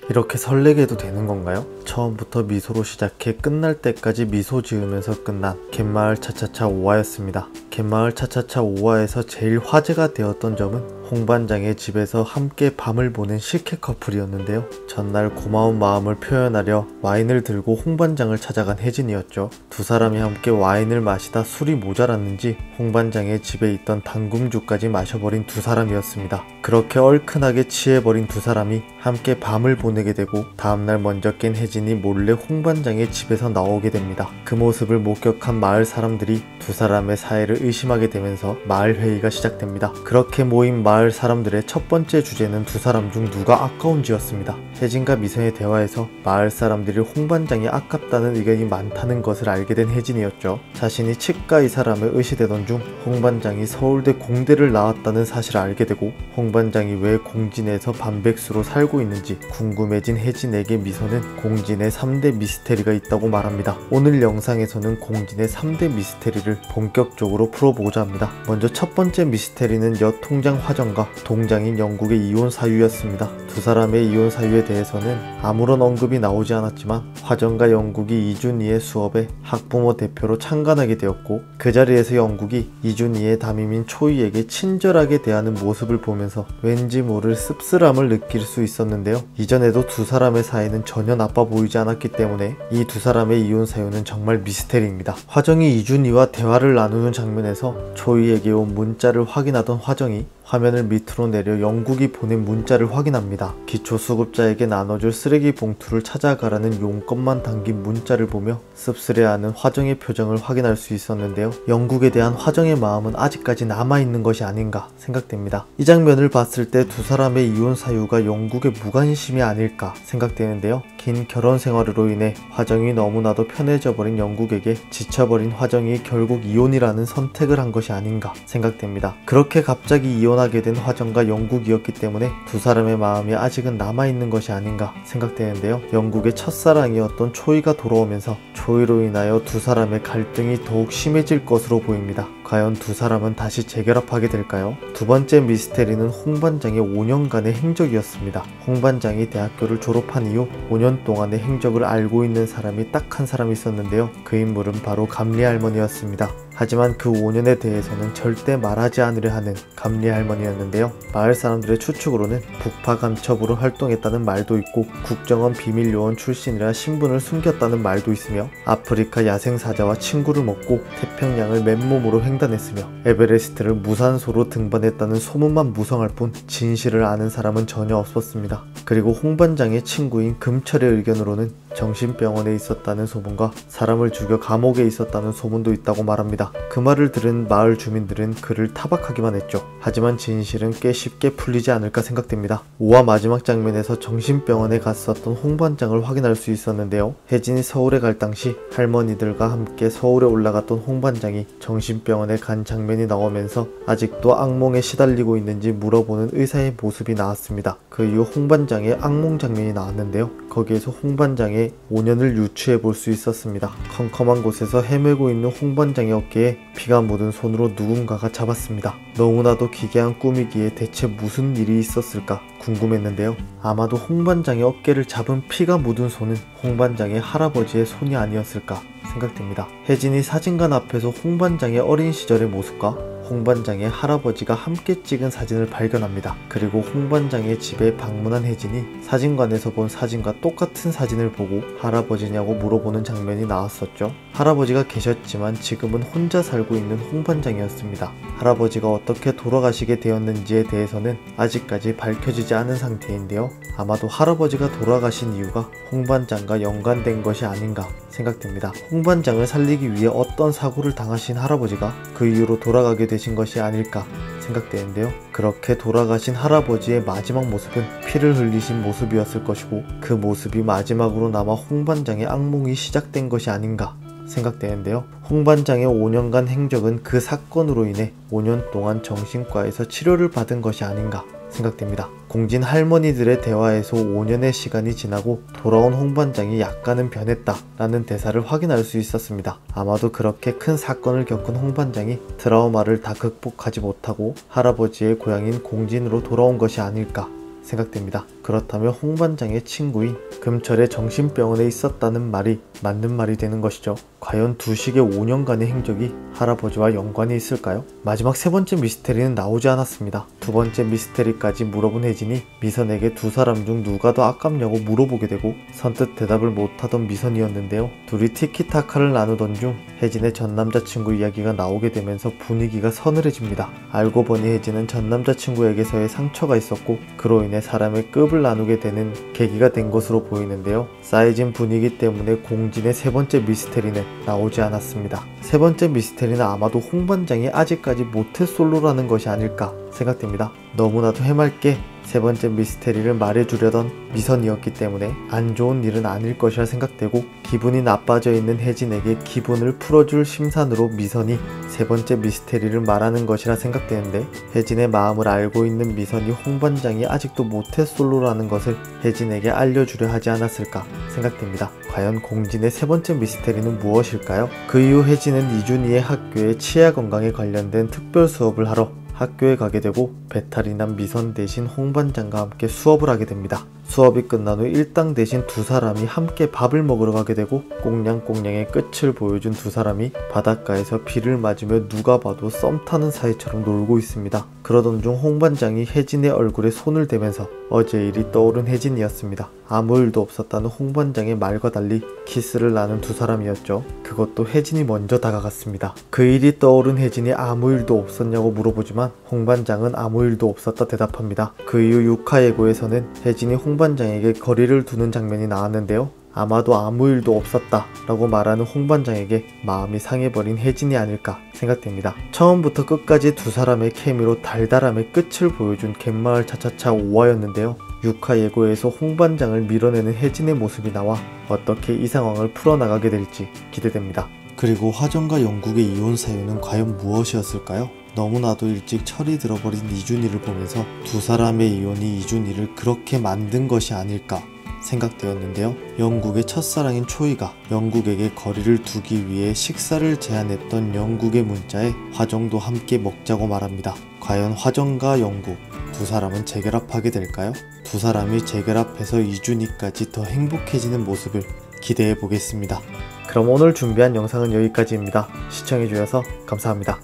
이렇게 설레게 해도 되는 건가요? 처음부터 미소로 시작해 끝날 때까지 미소 지으면서 끝난 갯마을 차차차 5화였습니다. 갯마을 차차차 5화에서 제일 화제가 되었던 점은 홍반장의 집에서 함께 밤을 보낸 실캐 커플이었는데요. 전날 고마운 마음을 표현하려 와인을 들고 홍반장을 찾아간 혜진이었죠. 두 사람이 함께 와인을 마시다 술이 모자랐는지 홍반장의 집에 있던 당금주까지 마셔버린 두 사람이었습니다. 그렇게 얼큰하게 취해버린 두 사람이 함께 밤을 보내게 되고 다음날 먼저 깬 혜진이 몰래 홍반장의 집에서 나오게 됩니다. 그 모습을 목격한 마을 사람들이 두 사람의 사이를 의심하게 되면서 마을 회의가 시작됩니다. 그렇게 모인 마을 사람들의 첫 번째 주제는 두 사람 중 누가 아까운지였습니다. 혜진과 미선의 대화에서 마을 사람들이 홍반장이 아깝다는 의견이 많다는 것을 알게 된 혜진이었죠. 자신이 치과 의사람을 의시되던 중 홍반장이 서울대 공대를 나왔다는 사실을 알게 되고 홍반장이 왜 공진에서 반백수로 살고 있는지 궁금해진 혜진에게 미선은 공진의 3대 미스테리가 있다고 말합니다. 오늘 영상에서는 공진의 3대 미스테리를 본격적으로 풀어보고자 합니다. 먼저 첫 번째 미스테리는 여통장 화정과 동장인 영국의 이혼 사유였습니다. 두 사람의 이혼 사유에 대해서는 아무런 언급이 나오지 않았지만 화정과 영국이 이준희의 수업에 학부모 대표로 참관하게 되었고 그 자리에서 영국이 이준희의 담임인 초이에게 친절하게 대하는 모습을 보면서 왠지 모를 씁쓸함을 느낄 수 있었는데요. 이전에도 두 사람의 사이는 전혀 나빠 보이지 않았기 때문에 이 두 사람의 이혼 사유는 정말 미스테리입니다. 화정이 이준희와 대화를 나누는 장면에서 초이에게 온 문자를 확인하던 화정이 화면을 밑으로 내려 영국이 보낸 문자를 확인합니다. 기초수급자에게 나눠줄 쓰레기 봉투를 찾아가라는 용건만 담긴 문자를 보며 씁쓸해하는 화정의 표정을 확인할 수 있었는데요. 영국에 대한 화정의 마음은 아직까지 남아있는 것이 아닌가 생각됩니다. 이 장면을 봤을 때 두 사람의 이혼 사유가 영국의 무관심이 아닐까 생각되는데요. 긴 결혼 생활으로 인해 화정이 너무나도 편해져 버린 영국에게 지쳐버린 화정이 결국 이혼이라는 선택을 한 것이 아닌가 생각됩니다. 그렇게 갑자기 이혼하게 된 화정과 영국이었기 때문에 두 사람의 마음이 아직은 남아있는 것이 아닌가 생각되는데요. 영국의 첫사랑이었던 초이가 돌아오면서 초이로 인하여 두 사람의 갈등이 더욱 심해질 것으로 보입니다. 과연 두 사람은 다시 재결합하게 될까요? 두 번째 미스테리는 홍반장의 5년간의 행적이었습니다. 홍반장이 대학교를 졸업한 이후 5년 동안의 행적을 알고 있는 사람이 딱 한 사람 있었는데요. 그 인물은 바로 감리 할머니였습니다. 하지만 그 5년에 대해서는 절대 말하지 않으려 하는 감리 할머니였는데요. 마을 사람들의 추측으로는 북파 간첩으로 활동했다는 말도 있고 국정원 비밀요원 출신이라 신분을 숨겼다는 말도 있으며 아프리카 야생사자와 친구를 먹고 태평양을 맨몸으로 횡단했으며 에베레스트를 무산소로 등반했다는 소문만 무성할 뿐 진실을 아는 사람은 전혀 없었습니다. 그리고 홍반장의 친구인 금철의 의견으로는 정신병원에 있었다는 소문과 사람을 죽여 감옥에 있었다는 소문도 있다고 말합니다. 그 말을 들은 마을 주민들은 그를 타박하기만 했죠. 하지만 진실은 꽤 쉽게 풀리지 않을까 생각됩니다. 5화 마지막 장면에서 정신병원에 갔었던 홍반장을 확인할 수 있었는데요. 혜진이 서울에 갈 당시 할머니들과 함께 서울에 올라갔던 홍반장이 정신병원에 간 장면이 나오면서 아직도 악몽에 시달리고 있는지 물어보는 의사의 모습이 나왔습니다. 그 이후 홍반장의 악몽 장면이 나왔는데요. 거기에서 홍반장의 5년을 유추해 볼 수 있었습니다. 컴컴한 곳에서 헤매고 있는 홍반장의 어깨에 피가 묻은 손으로 누군가가 잡았습니다. 너무나도 기괴한 꿈이기에 대체 무슨 일이 있었을까 궁금했는데요. 아마도 홍반장의 어깨를 잡은 피가 묻은 손은 홍반장의 할아버지의 손이 아니었을까 생각됩니다. 혜진이 사진관 앞에서 홍반장의 어린 시절의 모습과 홍반장의 할아버지가 함께 찍은 사진을 발견합니다. 그리고 홍반장의 집에 방문한 혜진이 사진관에서 본 사진과 똑같은 사진을 보고 할아버지냐고 물어보는 장면이 나왔었죠. 할아버지가 계셨지만 지금은 혼자 살고 있는 홍반장이었습니다. 할아버지가 어떻게 돌아가시게 되었는지에 대해서는 아직까지 밝혀지지 않은 상태인데요. 아마도 할아버지가 돌아가신 이유가 홍반장과 연관된 것이 아닌가 생각됩니다. 홍반장을 살리기 위해 어떤 사고를 당하신 할아버지가 그 이후로 돌아가게 되신 것이 아닐까 생각되는데요. 그렇게 돌아가신 할아버지의 마지막 모습은 피를 흘리신 모습이었을 것이고 그 모습이 마지막으로 남아 홍반장의 악몽이 시작된 것이 아닌가 생각되는데요. 홍반장의 5년간 행적은 그 사건으로 인해 5년 동안 정신과에서 치료를 받은 것이 아닌가 생각됩니다. 공진 할머니들의 대화에서 5년의 시간이 지나고 돌아온 홍반장이 약간은 변했다 라는 대사를 확인할 수 있었습니다. 아마도 그렇게 큰 사건을 겪은 홍반장이 트라우마를 다 극복하지 못하고 할아버지의 고향인 공진으로 돌아온 것이 아닐까 생각됩니다. 그렇다면 홍반장의 친구인 금철의 정신병원에 있었다는 말이 맞는 말이 되는 것이죠. 과연 두식의 5년간의 행적이 할아버지와 연관이 있을까요? 마지막 세 번째 미스테리는 나오지 않았습니다. 두 번째 미스테리까지 물어본 혜진이 미선에게 두 사람 중 누가 더 아깝냐고 물어보게 되고 선뜻 대답을 못하던 미선이었는데요. 둘이 티키타카를 나누던 중 혜진의 전 남자친구 이야기가 나오게 되면서 분위기가 서늘해집니다. 알고 보니 혜진은 전 남자친구에게서의 상처가 있었고 그로 인해 사람의 급을 나누게 되는 계기가 된 것으로 보이는데요. 쌓여진 분위기 때문에 공진의 세 번째 미스테리는 나오지 않았습니다. 세 번째 미스테리는 아마도 홍반장이 아직까지 모태솔로라는 것이 아닐까 생각됩니다. 너무나도 해맑게 세 번째 미스테리를 말해주려던 미선이었기 때문에 안 좋은 일은 아닐 것이라 생각되고 기분이 나빠져 있는 혜진에게 기분을 풀어줄 심산으로 미선이 세 번째 미스테리를 말하는 것이라 생각되는데 혜진의 마음을 알고 있는 미선이 홍반장이 아직도 모태솔로라는 것을 혜진에게 알려주려 하지 않았을까 생각됩니다. 과연 공진의 세 번째 미스테리는 무엇일까요? 그 이후 혜진은 이준희의 학교에 치아 건강에 관련된 특별 수업을 하러 학교에 가게 되고 배탈이 난 미선 대신 홍반장과 함께 수업을 하게 됩니다. 수업이 끝난 후 일당 대신 두 사람이 함께 밥을 먹으러 가게 되고 꽁냥꽁냥의 끝을 보여준 두 사람이 바닷가에서 비를 맞으며 누가 봐도 썸 타는 사이처럼 놀고 있습니다. 그러던 중 홍반장이 혜진의 얼굴에 손을 대면서 어제 일이 떠오른 혜진이었습니다. 아무 일도 없었다는 홍반장의 말과 달리 키스를 나눈 두 사람이었죠. 그것도 혜진이 먼저 다가갔습니다. 그 일이 떠오른 혜진이 아무 일도 없었냐고 물어보지만 홍반장은 아무 일도 없었다 대답합니다. 그 이후 육하예고에서는 혜진이 홍반장에게 거리를 두는 장면이 나왔는데요. 아마도 아무 일도 없었다 라고 말하는 홍반장에게 마음이 상해버린 혜진이 아닐까 생각됩니다. 처음부터 끝까지 두 사람의 케미로 달달함의 끝을 보여준 갯마을 차차차 5화였는데요. 6화 예고에서 홍반장을 밀어내는 혜진의 모습이 나와 어떻게 이 상황을 풀어나가게 될지 기대됩니다. 그리고 화정과 영국의 이혼 사유는 과연 무엇이었을까요? 너무나도 일찍 철이 들어버린 이준희를 보면서 두 사람의 이혼이 이준희를 그렇게 만든 것이 아닐까 생각되었는데요. 영국의 첫사랑인 초이가 영국에게 거리를 두기 위해 식사를 제안했던 영국의 문자에 화정도 함께 먹자고 말합니다. 과연 화정과 영국 두 사람은 재결합하게 될까요? 두 사람이 재결합해서 이준희까지 더 행복해지는 모습을 기대해 보겠습니다. 그럼 오늘 준비한 영상은 여기까지입니다. 시청해주셔서 감사합니다.